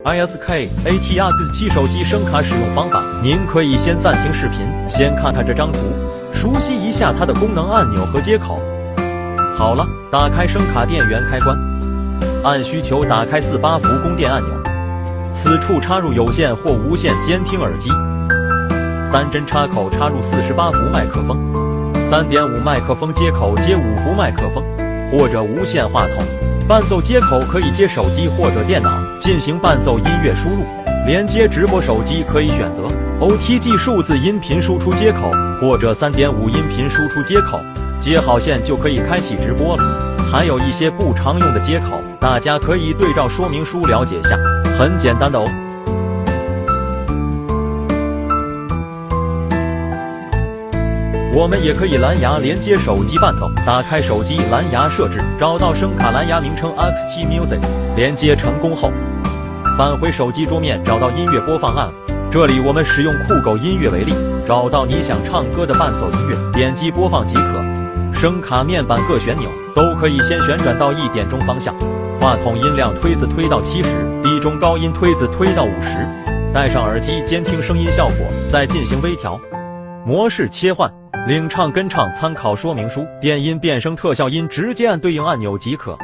ISK ATX7 手机声卡使用方法，您可以先暂停视频，先看看这张图，熟悉一下它的功能按钮和接口。好了，打开声卡电源开关，按需求打开48伏供电按钮，此处插入有线或无线监听耳机，3针插口插入48伏麦克风，3.5麦克风接口接5伏麦克风，或者无线话筒。伴奏接口可以接手机或者电脑进行伴奏音乐输入，连接直播手机可以选择 OTG 数字音频输出接口或者3.5音频输出接口，接好线就可以开启直播了。还有一些不常用的接口，大家可以对照说明书了解下，很简单的哦。我们也可以蓝牙连接手机伴奏，打开手机蓝牙设置，找到声卡蓝牙名称 X7 Music， 连接成功后，返回手机桌面，找到音乐播放按钮。这里我们使用酷狗音乐为例，找到你想唱歌的伴奏音乐，点击播放即可。声卡面板各旋钮都可以先旋转到1点钟方向，话筒音量推子推到70，低中高音推子推到50，戴上耳机监听声音效果，再进行微调。模式切换。领唱跟唱参考说明书，电音变声特效音直接按对应按钮即可。